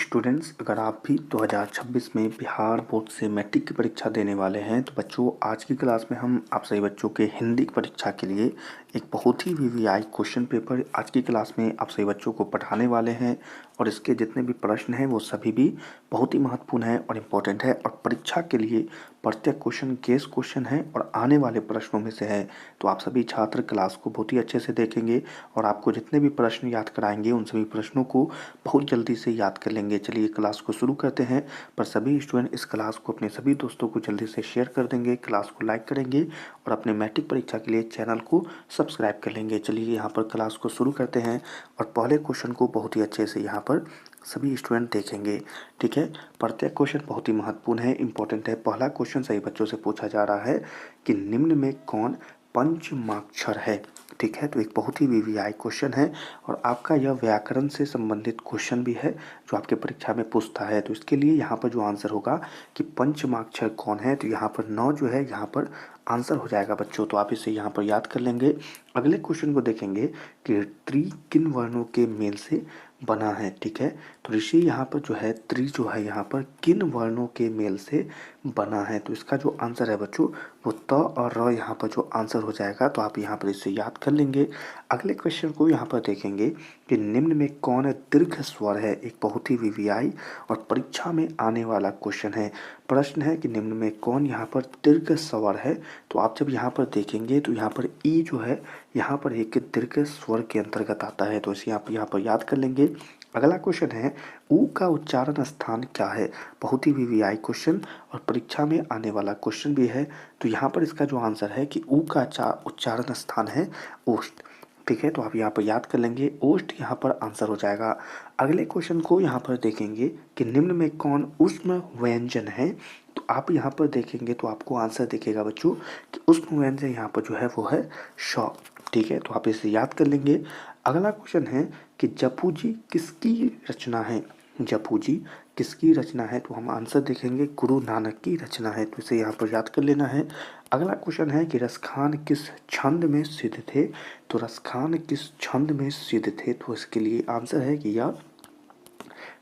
Students, अगर आप भी 2026 में बिहार बोर्ड से मैट्रिक की परीक्षा देने वाले हैं तो बच्चों, आज की क्लास में हम आप सभी बच्चों के हिंदी की परीक्षा के लिए एक बहुत ही वीवीआई क्वेश्चन पेपर आज की क्लास में आप सभी बच्चों को पढ़ाने वाले हैं। और इसके जितने भी प्रश्न हैं वो सभी भी बहुत ही महत्वपूर्ण है और इम्पोर्टेंट है और परीक्षा के लिए प्रत्येक क्वेश्चन केस क्वेश्चन है और आने वाले प्रश्नों में से है। तो आप सभी छात्र क्लास को बहुत ही अच्छे से देखेंगे और आपको जितने भी प्रश्न याद कराएंगे उन सभी प्रश्नों को बहुत जल्दी से याद कर लेंगे। चलिए क्लास को शुरू करते हैं। पर सभी स्टूडेंट इस क्लास को अपने सभी दोस्तों को जल्दी से शेयर कर देंगे, क्लास को लाइक करेंगे और अपने मैट्रिक परीक्षा के लिए चैनल को सब्सक्राइब कर लेंगे। चलिए यहाँ पर क्लास को शुरू करते हैं और पहले क्वेश्चन को बहुत ही अच्छे से यहाँ पर सभी स्टूडेंट देखेंगे। ठीक है, प्रत्येक क्वेश्चन बहुत ही महत्वपूर्ण है, इंपॉर्टेंट है। पहला क्वेश्चन सही बच्चों से पूछा जा रहा है कि निम्न में कौन पंचमाक्षर है। ठीक है, तो एक बहुत ही वीवीआई क्वेश्चन है और आपका यह व्याकरण से संबंधित क्वेश्चन भी है जो आपके परीक्षा में पूछता है। तो इसके लिए यहाँ पर जो आंसर होगा कि पंचमाक्षर कौन है, तो यहाँ पर 9 जो है यहाँ पर आंसर हो जाएगा बच्चों। तो आप इसे यहाँ पर याद कर लेंगे। अगले क्वेश्चन को देखेंगे कि त्रि किन वर्णों के मेल से बना है। ठीक है, तो ऋषि यहाँ पर जो है त्रि जो है यहाँ पर किन वर्णों के मेल से बना है। तो इसका जो आंसर है बच्चों वो त और र यहाँ पर जो आंसर हो जाएगा। तो आप यहाँ पर इसे याद कर लेंगे। अगले क्वेश्चन को यहाँ पर देखेंगे कि निम्न में कौन दीर्घ स्वर है। एक बहुत ही वीवीआई और परीक्षा में आने वाला क्वेश्चन है। प्रश्न है कि निम्न में कौन यहाँ पर दीर्घ स्वर है। तो आप जब यहाँ पर देखेंगे तो यहाँ पर ई जो है यहाँ पर एक दीर्घ स्वर के अंतर्गत आता है। तो इसे आप यहाँ पर याद कर लेंगे। अगला क्वेश्चन है ऊ का उच्चारण स्थान क्या है। बहुत ही वीवीआई क्वेश्चन और परीक्षा में आने वाला क्वेश्चन भी है। तो यहाँ पर इसका जो आंसर है कि ऊ का उच्चारण स्थान है ओष्ठ। ठीक है, तो आप यहाँ पर याद कर लेंगे, ओष्ठ यहाँ पर आंसर हो जाएगा। अगले क्वेश्चन को यहाँ पर देखेंगे कि निम्न में कौन ऊष्म व्यंजन है। तो आप यहाँ पर देखेंगे तो आपको आंसर दिखेगा बच्चों कि ऊष्म व्यंजन यहाँ पर जो है वो है श। ठीक है, तो आप इसे याद कर लेंगे। अगला क्वेश्चन है कि जपू जी किसकी रचना है। जपू जी किसकी रचना है, तो हम आंसर देखेंगे गुरु नानक की रचना है। तो इसे यहाँ पर याद कर लेना है। अगला क्वेश्चन है कि रसखान किस छंद में सिद्ध थे। तो रसखान किस छंद में सिद्ध थे, तो इसके लिए आंसर है कि यह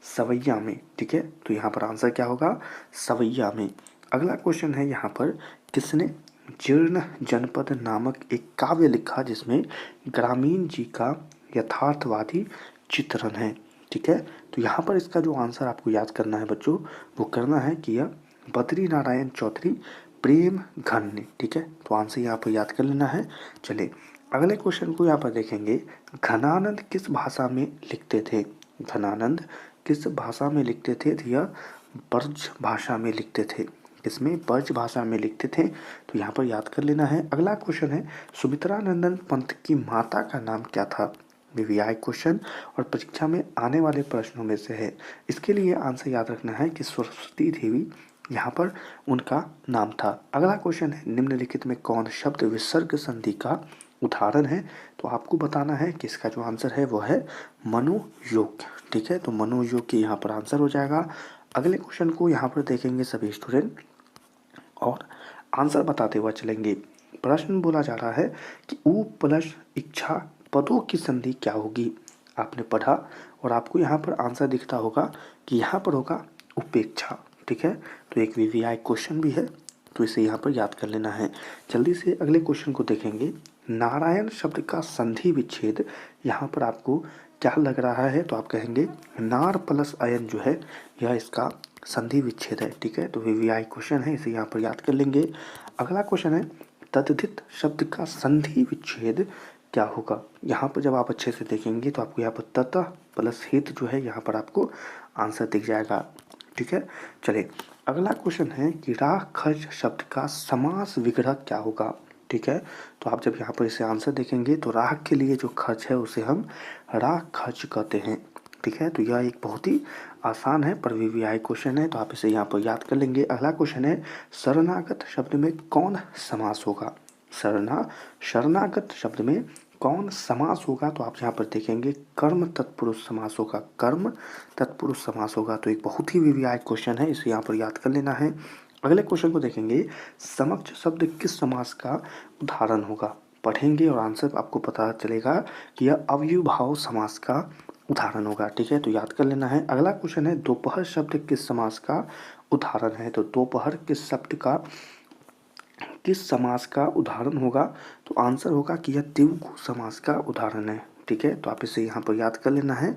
सवैया में। ठीक है, तो यहाँ पर आंसर क्या होगा, सवैया में। अगला क्वेश्चन है यहाँ पर किसने जीर्ण जनपद नामक एक काव्य लिखा जिसमें ग्रामीण जी का यथार्थवादी चित्रण है। ठीक है, तो यहाँ पर इसका जो आंसर आपको याद करना है बच्चों वो करना है कि यह बद्री नारायण चौधरी प्रेम घन ने। ठीक है, तो आंसर यहाँ पर याद कर लेना है। चलिए अगले क्वेश्चन को यहाँ पर देखेंगे, घनानंद किस भाषा में लिखते थे। घनानंद किस भाषा में लिखते थे, तो यह ब्रज भाषा में लिखते थे। किसमें, ब्रज भाषा में लिखते थे। तो यहाँ पर याद कर लेना है। अगला क्वेश्चन है सुमित्रानंदन पंत की माता का नाम क्या था। वीवीआई क्वेश्चन और परीक्षा में आने वाले प्रश्नों में से है। इसके लिए आंसर याद रखना है कि सरस्वती देवी यहाँ पर उनका नाम था। अगला क्वेश्चन है निम्नलिखित में कौन शब्द विसर्ग संधि का उदाहरण है। तो आपको बताना है कि इसका जो आंसर है वो है मनोयोग। ठीक है, तो मनोयोग के यहाँ पर आंसर हो जाएगा। अगले क्वेश्चन को यहाँ पर देखेंगे सभी स्टूडेंट और आंसर बताते हुए चलेंगे। प्रश्न बोला जा रहा है कि ऊ प्लस इच्छा पदों की संधि क्या होगी। आपने पढ़ा और आपको यहाँ पर आंसर दिखता होगा कि यहाँ पर होगा उपेक्षा। ठीक है, तो एक वीवीआई क्वेश्चन भी है, तो इसे यहाँ पर याद कर लेना है। जल्दी से अगले क्वेश्चन को देखेंगे। नारायण शब्द का संधि विच्छेद यहाँ पर आपको क्या लग रहा है, तो आप कहेंगे नार प्लस अयन जो है यह इसका संधि विच्छेद है। ठीक है, तो वीवीआई क्वेश्चन है, इसे यहाँ पर याद कर लेंगे। अगला क्वेश्चन है तद्धित शब्द का संधि विच्छेद क्या होगा। यहाँ पर जब आप अच्छे से देखेंगे तो आपको यहाँ पर ततः प्लस हित जो है यहाँ पर आपको आंसर दिख जाएगा। ठीक है, चलिए अगला क्वेश्चन है कि राह खर्च शब्द का समास विग्रह क्या होगा। ठीक है, तो आप जब यहाँ पर इसे आंसर देखेंगे तो राह के लिए जो खर्च है उसे हम राह खर्च कहते हैं। ठीक है, तो यह एक बहुत ही आसान है पर वीवीआई क्वेश्चन है, तो आप इसे यहाँ पर याद कर लेंगे। अगला क्वेश्चन है शरणागत शब्द में कौन समास होगा। शरणागत शब्द में कौन समास होगा, तो आप यहाँ पर देखेंगे कर्म तत्पुरुष समास होगा। कर्म तत्पुरुष समास होगा, तो एक बहुत ही वीवीआई क्वेश्चन है, इसे यहाँ पर याद कर लेना है। अगले क्वेश्चन को देखेंगे समक्ष शब्द किस समास का उदाहरण होगा। पढ़ेंगे और आंसर आपको पता चलेगा कि यह अव्ययभाव समास का उदाहरण होगा। ठीक है, तो याद कर लेना है। अगला क्वेश्चन है दोपहर शब्द किस समास का उदाहरण है। तो दोपहर किस शब्द का किस समास का उदाहरण होगा। तो आंसर होगा कि यह द्विगु समास का उदाहरण है। ठीक है, तो आप इसे यहाँ पर याद कर लेना है।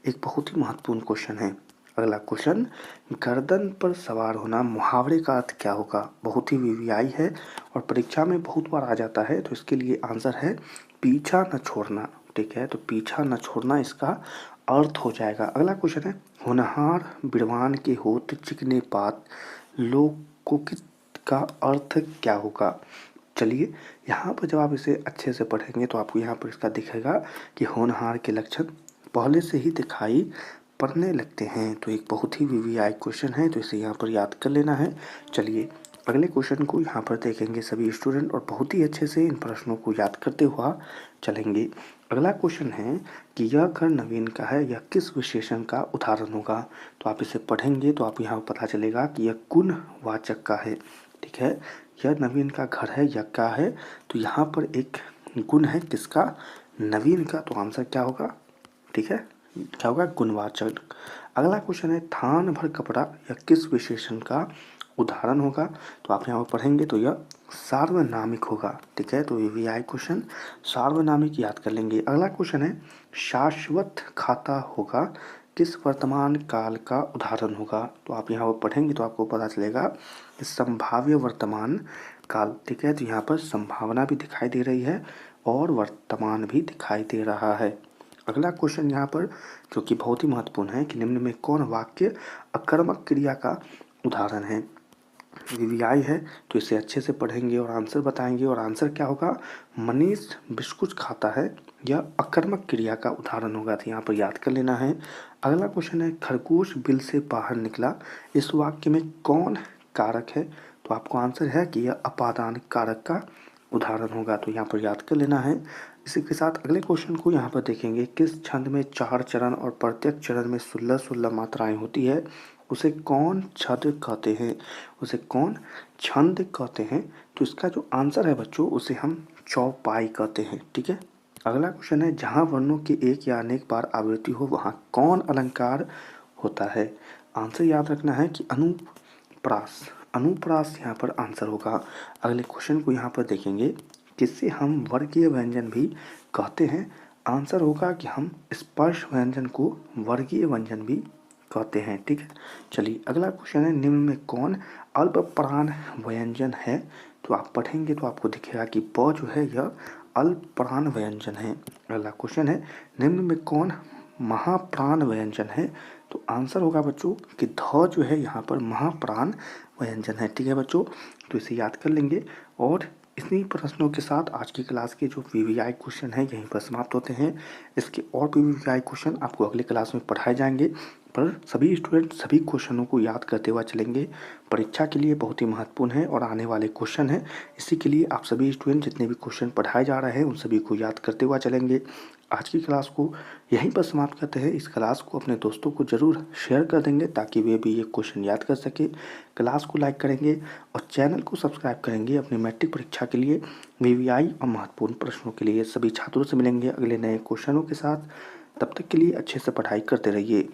एक बहुत ही महत्वपूर्ण क्वेश्चन है। अगला क्वेश्चन, गर्दन पर सवार होना मुहावरे का अर्थ क्या होगा। बहुत ही वीवीआई है और परीक्षा में बहुत बार आ जाता है। तो इसके लिए आंसर है पीछा न छोड़ना। ठीक है, तो पीछा न छोड़ना इसका अर्थ हो जाएगा। अगला क्वेश्चन है, होनहार बिरवान के होत चिकने पात लोकोकित का अर्थ क्या होगा। चलिए, यहाँ पर जब आप इसे अच्छे से पढ़ेंगे तो आपको यहाँ पर इसका दिखेगा कि होनहार के लक्षण पहले से ही दिखाई पढ़ने लगते हैं। तो एक बहुत ही वीवीआई क्वेश्चन है, तो इसे यहाँ पर याद कर लेना है। चलिए, अगले क्वेश्चन को यहाँ पर देखेंगे सभी स्टूडेंट और बहुत ही अच्छे से इन प्रश्नों को याद करते हुआ चलेंगे। अगला क्वेश्चन है कि यह घर नवीन का है, यह किस विशेषण का उदाहरण होगा। तो आप इसे पढ़ेंगे तो आप यहाँ पता चलेगा कि यह गुणवाचक का है। ठीक है, यह नवीन का घर है, यह क्या है। तो यहाँ पर एक गुण है किसका, नवीन का। तो आंसर क्या होगा, ठीक है, क्या होगा, गुणवाचक। अगला क्वेश्चन है थान भर कपड़ा, यह किस विशेषण का उदाहरण होगा। तो आप यहाँ पर पढ़ेंगे तो यह सार्वनामिक होगा। ठीक है, तो वीवीआई क्वेश्चन सार्वनामिक याद कर लेंगे। अगला क्वेश्चन है शाश्वत खाता होगा किस वर्तमान काल का उदाहरण होगा। तो आप यहाँ पर पढ़ेंगे तो आपको पता चलेगा कि संभाव्य वर्तमान काल। ठीक है, तो यहाँ पर संभावना भी दिखाई दे रही है और वर्तमान भी दिखाई दे रहा है। अगला क्वेश्चन यहाँ पर जो कि बहुत ही महत्वपूर्ण है कि निम्न में कौन वाक्य अकर्मक क्रिया का उदाहरण है। वीवीआई है, तो इसे अच्छे से पढ़ेंगे और आंसर बताएंगे। और आंसर क्या होगा, मनीष बिस्कुट खाता है, यह अकर्मक क्रिया का उदाहरण होगा। तो यहाँ पर याद कर लेना है। अगला क्वेश्चन है खरगोश बिल से बाहर निकला, इस वाक्य में कौन कारक है। तो आपको आंसर है कि यह अपादान कारक का उदाहरण होगा। तो यहाँ पर याद कर लेना है। इसी के साथ अगले क्वेश्चन को यहाँ पर देखेंगे, किस छंद में 4 चरण और प्रत्येक चरण में 16-16 मात्राएं होती है, उसे कौन छंद कहते हैं। उसे कौन छंद कहते हैं। तो इसका जो आंसर है बच्चों, उसे हम चौपाई कहते हैं। ठीक है, अगला क्वेश्चन है जहाँ वर्णों की एक या अनेक बार आवृत्ति हो वहाँ कौन अलंकार होता है। आंसर याद रखना है कि अनुप्रास। अनुप्रास यहाँ पर आंसर होगा। अगले क्वेश्चन को यहाँ पर देखेंगे, किससे हम वर्गीय व्यंजन भी कहते हैं। आंसर होगा कि हम स्पर्श व्यंजन को वर्गीय व्यंजन भी कहते हैं। ठीक है, चलिए अगला क्वेश्चन है निम्न में कौन अल्प प्राण व्यंजन है। तो आप पढ़ेंगे तो आपको दिखेगा कि ब जो है यह अल्प प्राण व्यंजन है। अगला क्वेश्चन है निम्न में कौन महाप्राण व्यंजन है। तो आंसर होगा बच्चों कि ध जो है यहाँ पर महाप्राण व्यंजन है। ठीक है बच्चों, तो इसे याद कर लेंगे। और इन्हीं प्रश्नों के साथ आज की क्लास के जो वीवीआई क्वेश्चन है यहीं पर समाप्त होते हैं। इसके और भी वीवीआई क्वेश्चन आपको अगले क्लास में पढ़ाए जाएंगे, पर सभी स्टूडेंट सभी क्वेश्चनों को याद करते हुए चलेंगे। परीक्षा के लिए बहुत ही महत्वपूर्ण है और आने वाले क्वेश्चन है। इसी के लिए आप सभी स्टूडेंट जितने भी क्वेश्चन पढ़ाए जा रहे हैं उन सभी को याद करते हुए चलेंगे। आज की क्लास को यहीं पर समाप्त करते हैं। इस क्लास को अपने दोस्तों को ज़रूर शेयर कर देंगे ताकि वे भी ये क्वेश्चन याद कर सके। क्लास को लाइक करेंगे और चैनल को सब्सक्राइब करेंगे। अपनी मैट्रिक परीक्षा के लिए वीवीआई और महत्वपूर्ण प्रश्नों के लिए सभी छात्रों से मिलेंगे अगले नए क्वेश्चनों के साथ। तब तक के लिए अच्छे से पढ़ाई करते रहिए।